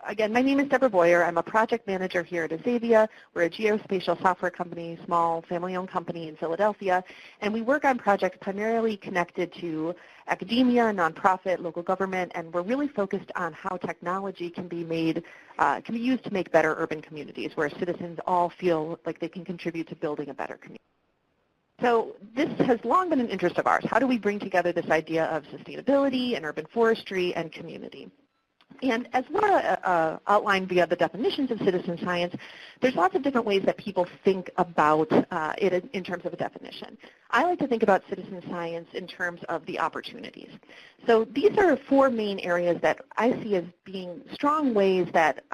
again, my name is Deborah Boyer. I'm a project manager here at Azavia. We're a geospatial software company, small family-owned company in Philadelphia, and we work on projects primarily connected to academia, nonprofit, local government, and we're really focused on how technology can be used to make better urban communities where citizens all feel like they can contribute to building a better community. So this has long been an interest of ours. How do we bring together this idea of sustainability and urban forestry and community? And as Lara outlined via the definitions of citizen science, there's lots of different ways that people think about it in terms of a definition. I like to think about citizen science in terms of the opportunities. So these are 4 main areas that I see as being strong ways that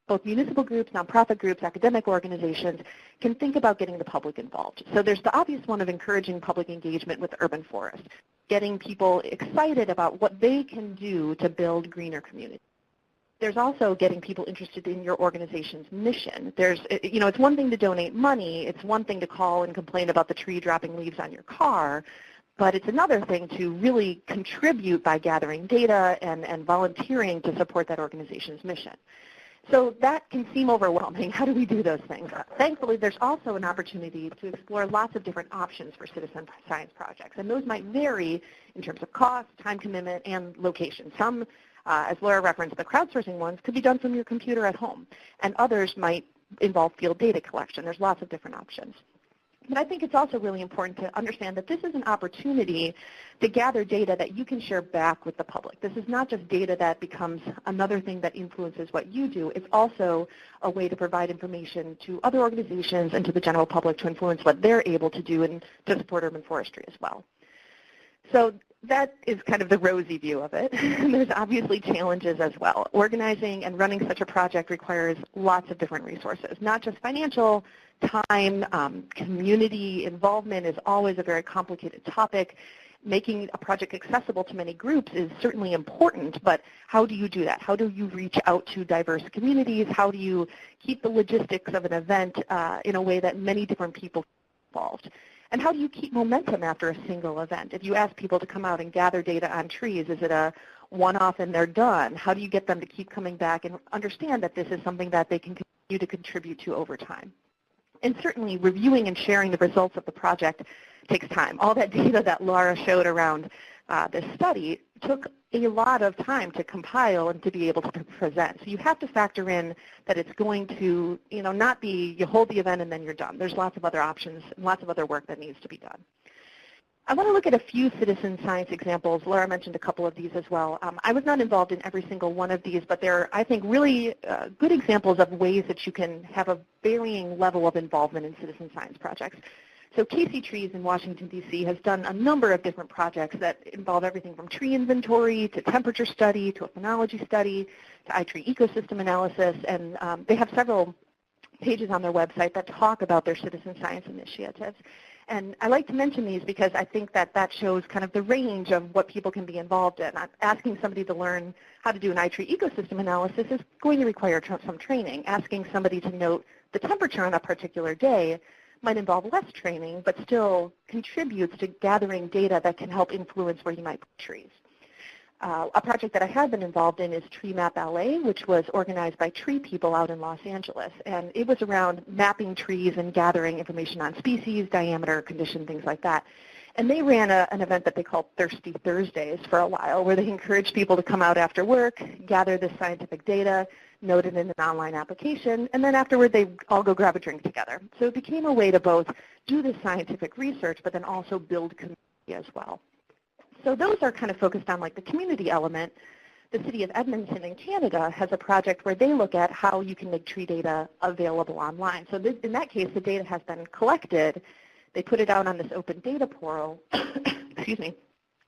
both municipal groups, nonprofit groups, academic organizations can think about getting the public involved. So there's the obvious one of encouraging public engagement with urban forests, getting people excited about what they can do to build greener communities. There's also getting people interested in your organization's mission. It's one thing to donate money. It's one thing to call and complain about the tree dropping leaves on your car. But it's another thing to really contribute by gathering data and volunteering to support that organization's mission. So that can seem overwhelming. How do we do those things? Thankfully, there's also an opportunity to explore lots of different options for citizen science projects. And those might vary in terms of cost, time commitment, and location. Some, as Lara referenced, the crowdsourcing ones could be done from your computer at home. And others might involve field data collection. There's lots of different options. But I think it's also really important to understand that this is an opportunity to gather data that you can share back with the public. This is not just data that becomes another thing that influences what you do. It's also a way to provide information to other organizations and to the general public to influence what they're able to do and to support urban forestry as well. So that is kind of the rosy view of it. There's obviously challenges as well. Organizing and running such a project requires lots of different resources, not just financial. Time, community involvement is always a very complicated topic. Making a project accessible to many groups is certainly important, but how do you do that? How do you reach out to diverse communities? How do you keep the logistics of an event in a way that many different people are involved? And how do you keep momentum after a single event? If you ask people to come out and gather data on trees, is it a one-off and they're done? How do you get them to keep coming back and understand that this is something that they can continue to contribute to over time? And certainly reviewing and sharing the results of the project takes time. All that data that Lara showed around this study took a lot of time to compile and to be able to present. So you have to factor in that it's going to not be you hold the event and then you're done. There's lots of other options and lots of other work that needs to be done. I want to look at a few citizen science examples. Lara mentioned a couple of these as well. I was not involved in every single one of these, but they're, I think, really good examples of ways that you can have a varying level of involvement in citizen science projects. So Casey Trees in Washington, D.C. has done a number of different projects that involve everything from tree inventory to temperature study to a phenology study to iTree ecosystem analysis, and they have several pages on their website that talk about their citizen science initiatives. And I like to mention these because I think that that shows kind of the range of what people can be involved in. Asking somebody to learn how to do an iTree ecosystem analysis is going to require some training. Asking somebody to note the temperature on a particular day might involve less training, but still contributes to gathering data that can help influence where you might put trees. A project that I have been involved in is Tree Map LA, which was organized by tree people out in Los Angeles. And it was around mapping trees and gathering information on species, diameter, condition, things like that. And they ran an event that they called Thirsty Thursdays for a while, where they encouraged people to come out after work, gather this scientific data, note it in an online application, and then afterward they all go grab a drink together. So it became a way to both do this scientific research, but then also build community as well. So those are kind of focused on like the community element. The city of Edmonton in Canada has a project where they look at how you can make tree data available online. So in that case, the data has been collected. They put it out on this open data portal, excuse me,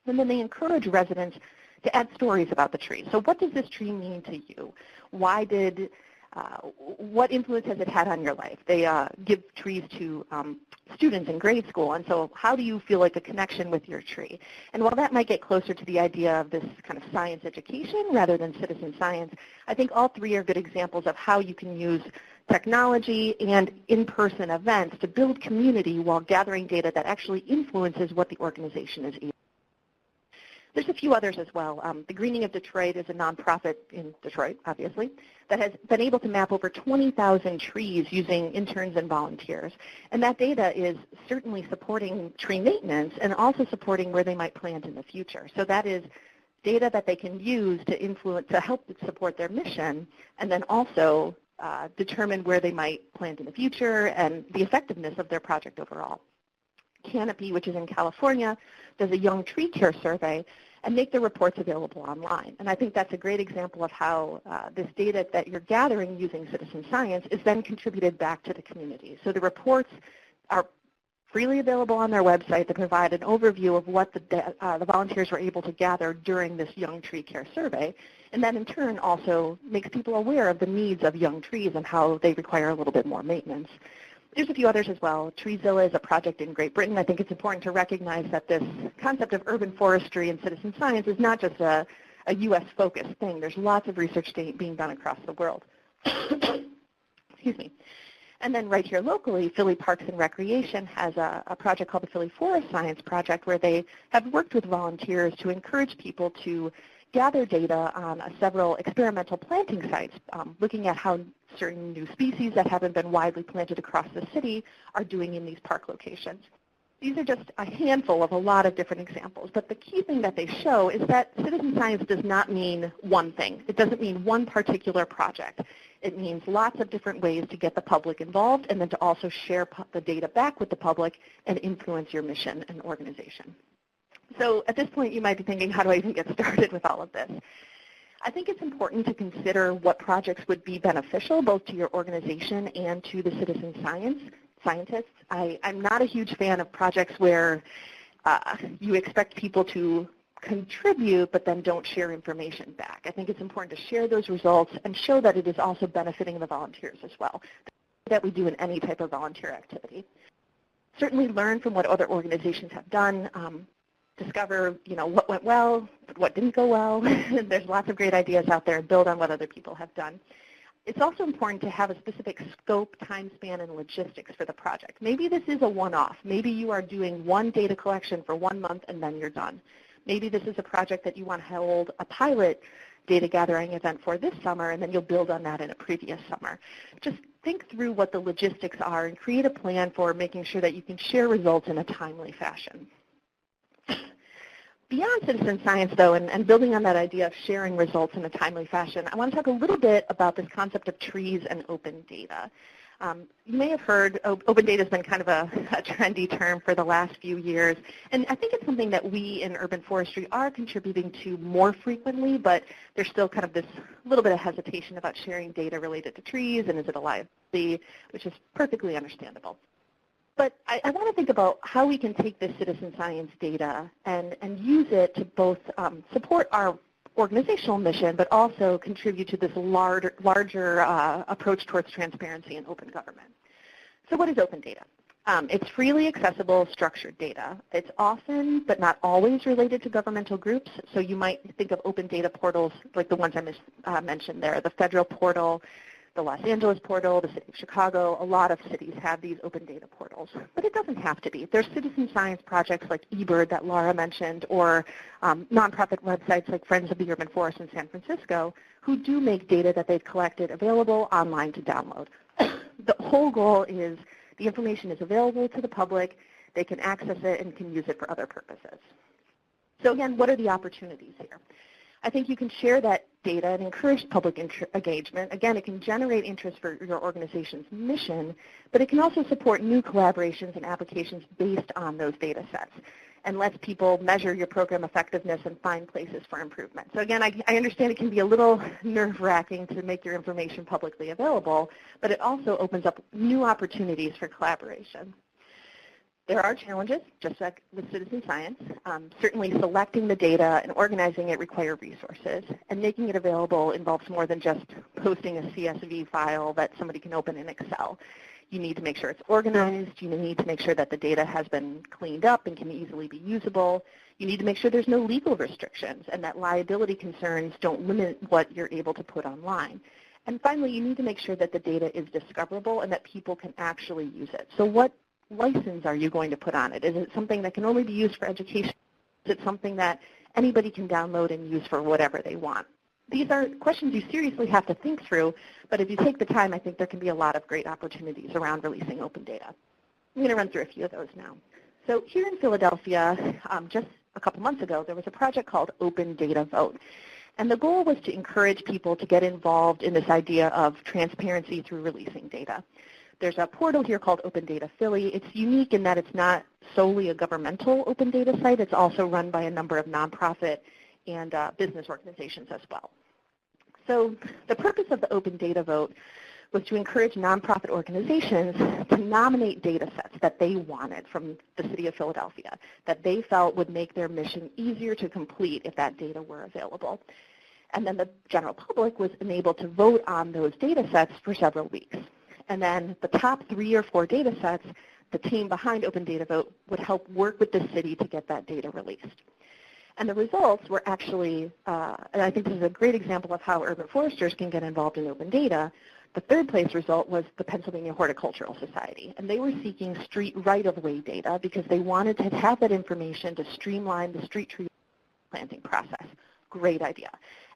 and then they encourage residents to add stories about the tree. So what does this tree mean to you? What influence has it had on your life? They give trees to students in grade school, and so how do you feel like a connection with your tree? And while that might get closer to the idea of this kind of science education rather than citizen science, I think all three are good examples of how you can use technology and in-person events to build community while gathering data that actually influences what the organization is eating. There's a few others as well. The Greening of Detroit is a nonprofit in Detroit, obviously, that has been able to map over 20,000 trees using interns and volunteers. And that data is certainly supporting tree maintenance and also supporting where they might plant in the future. So that is data that they can use to influence, to help support their mission, and then also determine where they might plant in the future and the effectiveness of their project overall. Canopy, which is in California, does a young tree care survey and make the reports available online. And I think that's a great example of how this data that you're gathering using citizen science is then contributed back to the community. So the reports are freely available on their website that provide an overview of what the volunteers were able to gather during this young tree care survey. And that in turn also makes people aware of the needs of young trees and how they require a little bit more maintenance. There's a few others as well. Treezilla is a project in Great Britain. I think it's important to recognize that this concept of urban forestry and citizen science is not just a U.S.-focused thing. There's lots of research being done across the world. Excuse me. And then right here locally, Philly Parks and Recreation has a project called the Philly Forest Science Project, where they have worked with volunteers to encourage people to gather data on several experimental planting sites, looking at how certain new species that haven't been widely planted across the city are doing in these park locations. These are just a handful of a lot of different examples, but the key thing that they show is that citizen science does not mean one thing. It doesn't mean one particular project. It means lots of different ways to get the public involved and then to also share the data back with the public and influence your mission and organization. So at this point, you might be thinking, how do I even get started with all of this? I think it's important to consider what projects would be beneficial both to your organization and to the citizen scientists. I'm not a huge fan of projects where you expect people to contribute but then don't share information back. I think it's important to share those results and show that it is also benefiting the volunteers as well, that we do in any type of volunteer activity. Certainly learn from what other organizations have done. Discover, what went well, what didn't go well. There's lots of great ideas out there and build on what other people have done. It's also important to have a specific scope, time span, and logistics for the project. Maybe this is a one-off. Maybe you are doing one data collection for 1 month and then you're done. Maybe this is a project that you want to hold a pilot data gathering event for this summer and then you'll build on that in a previous summer. Just think through what the logistics are and create a plan for making sure that you can share results in a timely fashion. Beyond citizen science, though, and building on that idea of sharing results in a timely fashion, I want to talk a little bit about this concept of trees and open data. You may have heard open data has been kind of a trendy term for the last few years, and I think it's something that we in urban forestry are contributing to more frequently, but there's still kind of this little bit of hesitation about sharing data related to trees, and is it a liability, which is perfectly understandable. But I want to think about how we can take this citizen science data and use it to both support our organizational mission, but also contribute to this larger approach towards transparency and open government. So what is open data? It's freely accessible, structured data. It's often, but not always, related to governmental groups. So you might think of open data portals like the ones I mentioned there, the federal portal, the Los Angeles portal, the city of Chicago. A lot of cities have these open data portals, but it doesn't have to be. There's citizen science projects like eBird that Lara mentioned, or nonprofit websites like Friends of the Urban Forest in San Francisco, who do make data that they've collected available online to download. The whole goal is the information is available to the public, they can access it and can use it for other purposes. So again, what are the opportunities here? I think you can share that data and encourage public engagement. Again, it can generate interest for your organization's mission, but it can also support new collaborations and applications based on those data sets and lets people measure your program effectiveness and find places for improvement. So again, I understand it can be a little nerve-wracking to make your information publicly available, but it also opens up new opportunities for collaboration. There are challenges, just like with citizen science. Certainly selecting the data and organizing it require resources, and making it available involves more than just posting a CSV file that somebody can open in Excel. You need to make sure it's organized. You need to make sure that the data has been cleaned up and can easily be usable. You need to make sure there's no legal restrictions and that liability concerns don't limit what you're able to put online. And finally, you need to make sure that the data is discoverable and that people can actually use it. So what license are you going to put on it? Is it something that can only be used for education? Is it something that anybody can download and use for whatever they want. These are questions you seriously have to think through, but if you take the time, I think there can be a lot of great opportunities around releasing open data. I'm going to run through a few of those now. So here in Philadelphia, just a couple months ago, there was a project called Open Data Vote. And the goal was to encourage people to get involved in this idea of transparency through releasing data. There's a portal here called Open Data Philly. It's unique in that it's not solely a governmental open data site. It's also run by a number of nonprofit and business organizations as well. So the purpose of the Open Data Vote was to encourage nonprofit organizations to nominate data sets that they wanted from the city of Philadelphia, that they felt would make their mission easier to complete if that data were available. And then the general public was enabled to vote on those data sets for several weeks. And then the top 3 or 4 data sets, the team behind Open Data Vote would help work with the city to get that data released. And the results were actually, and I think this is a great example of how urban foresters can get involved in open data. The third place result was the Pennsylvania Horticultural Society, and they were seeking street right-of-way data because they wanted to have that information to streamline the street tree planting process. Great idea.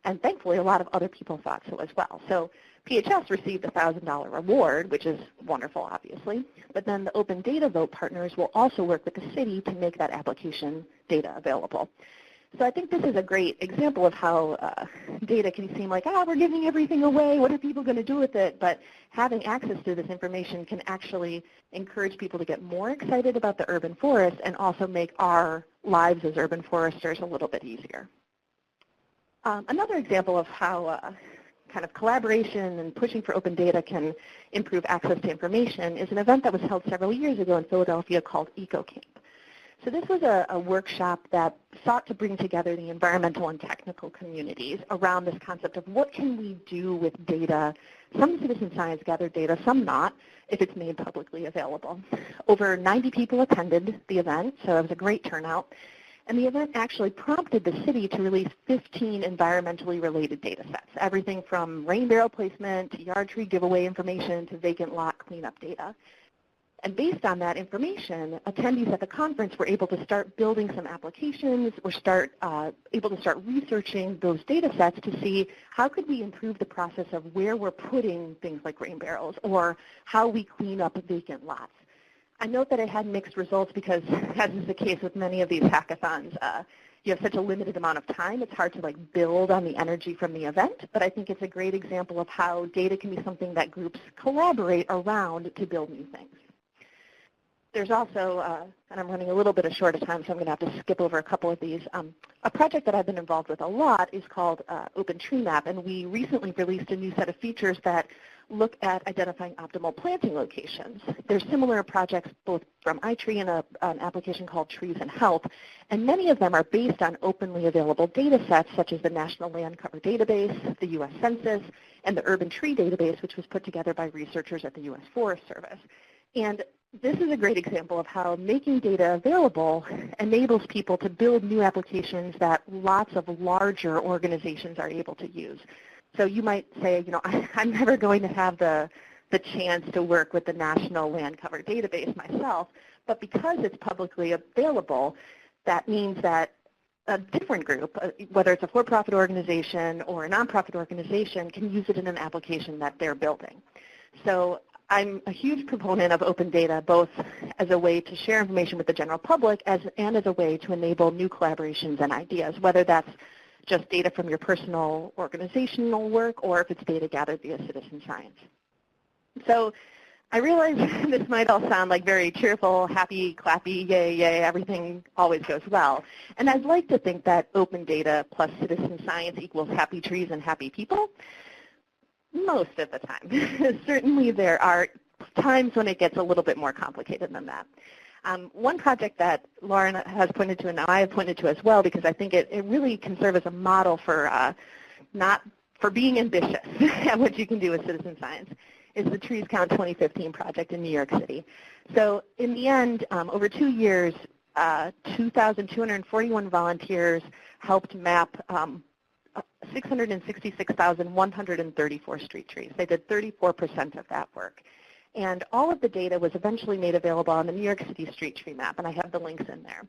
And thankfully, a lot of other people thought so as well. So PHS received a $1,000 reward, which is wonderful, obviously. But then the Open Data Vote partners will also work with the city to make that application data available. So I think this is a great example of how data can seem like, we're giving everything away. What are people going to do with it? But having access to this information can actually encourage people to get more excited about the urban forest and also make our lives as urban foresters a little bit easier. Another example of how kind of collaboration and pushing for open data can improve access to information is an event that was held several years ago in Philadelphia called EcoCamp. So this was a workshop that sought to bring together the environmental and technical communities around this concept of what can we do with data. Some citizen science gathered data, some not, if it's made publicly available. Over 90 people attended the event, so it was a great turnout. And the event actually prompted the city to release 15 environmentally related data sets, everything from rain barrel placement to yard tree giveaway information to vacant lot cleanup data. And based on that information, attendees at the conference were able to start building some applications or able to start researching those data sets to see how could we improve the process of where we're putting things like rain barrels or how we clean up vacant lots. I note that it had mixed results because, as is the case with many of these hackathons, you have such a limited amount of time, it's hard to build on the energy from the event, but I think it's a great example of how data can be something that groups collaborate around to build new things. There's also, and I'm running a little bit short of time, so I'm going to have to skip over a couple of these. A project that I've been involved with a lot is called Open Tree Map, and we recently released a new set of features that look at identifying optimal planting locations. There's similar projects both from iTree and an application called Trees and Health, and many of them are based on openly available data sets such as the National Land Cover Database, the U.S. Census, and the Urban Tree Database, which was put together by researchers at the U.S. Forest Service. And this is a great example of how making data available enables people to build new applications that lots of larger organizations are able to use. So you might say, I'm never going to have the chance to work with the National Land Cover Database myself, but because it's publicly available, that means that a different group, whether it's a for-profit organization or a nonprofit organization, can use it in an application that they're building. So I'm a huge proponent of open data, both as a way to share information with the general public and as a way to enable new collaborations and ideas, whether that's just data from your personal organizational work or if it's data gathered via citizen science. So I realize this might all sound like very cheerful, happy, clappy, yay, yay, everything always goes well. And I'd like to think that open data plus citizen science equals happy trees and happy people. Most of the time. Certainly there are times when it gets a little bit more complicated than that. One project that Lauren has pointed to and I have pointed to as well, because I think it really can serve as a model for being ambitious at what you can do with citizen science, is the Trees Count 2015 project in New York City. So in the end, over 2 years, 2,241 volunteers helped map 666,134 street trees. They did 34% of that work. And all of the data was eventually made available on the New York City street tree map, and I have the links in there.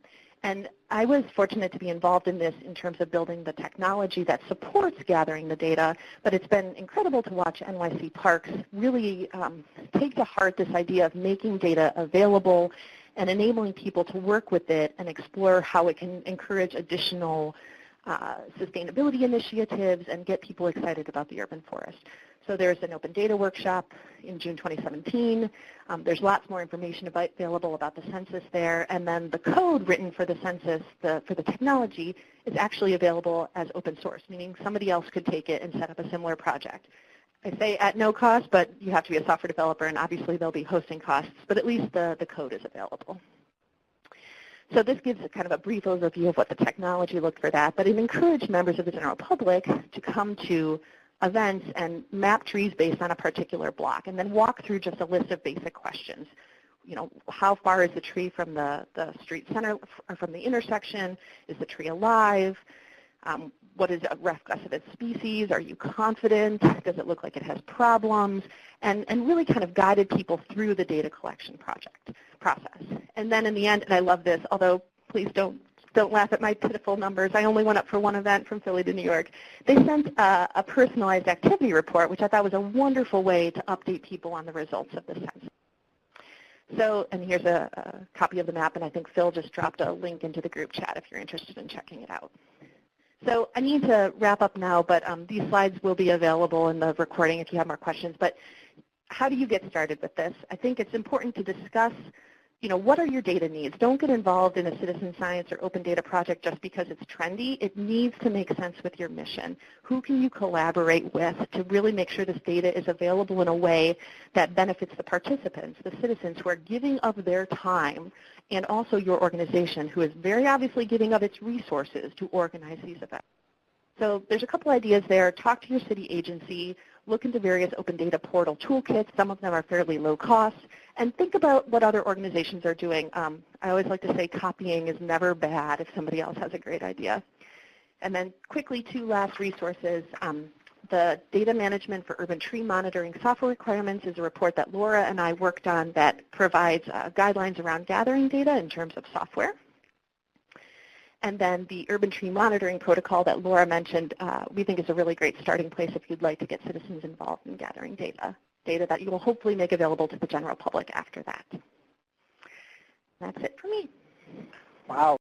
And I was fortunate to be involved in this in terms of building the technology that supports gathering the data, but it's been incredible to watch NYC Parks really take to heart this idea of making data available and enabling people to work with it and explore how it can encourage additional sustainability initiatives and get people excited about the urban forest. So there's an open data workshop in June 2017. There's lots more information available about the census there. And then the code written for the census, for the technology, is actually available as open source, meaning somebody else could take it and set up a similar project. I say at no cost, but you have to be a software developer, and obviously there'll be hosting costs, but at least the code is available. So this gives a kind of a brief overview of what the technology looked for that, but it encouraged members of the general public to come to events and map trees based on a particular block, and then walk through just a list of basic questions. You know, how far is the tree from the street center, or from the intersection? Is the tree alive? What is a rough guess of its species? Are you confident? Does it look like it has problems? And really kind of guided people through the data collection process. And then in the end, and I love this, although please don't laugh at my pitiful numbers. I only went up for one event from Philly to New York. They sent a personalized activity report, which I thought was a wonderful way to update people on the results of the census. So, and here's a copy of the map, and I think Phil just dropped a link into the group chat if you're interested in checking it out. So I need to wrap up now, but these slides will be available in the recording if you have more questions. But how do you get started with this? I think it's important to discuss, you know, what are your data needs? Don't get involved in a citizen science or open data project just because it's trendy. It needs to make sense with your mission. Who can you collaborate with to really make sure this data is available in a way that benefits the participants, the citizens who are giving of their time, and also your organization, who is very obviously giving of its resources to organize these events. So there's a couple ideas there. Talk to your city agency. Look into various open data portal toolkits. Some of them are fairly low cost. And think about what other organizations are doing. I always like to say copying is never bad if somebody else has a great idea. And then quickly, two last resources. The Data Management for Urban Tree Monitoring Software Requirements is a report that Laura and I worked on that provides guidelines around gathering data in terms of software. And then the Urban Tree Monitoring Protocol that Laura mentioned, we think is a really great starting place if you'd like to get citizens involved in gathering data that you will hopefully make available to the general public after that. That's it for me. Wow.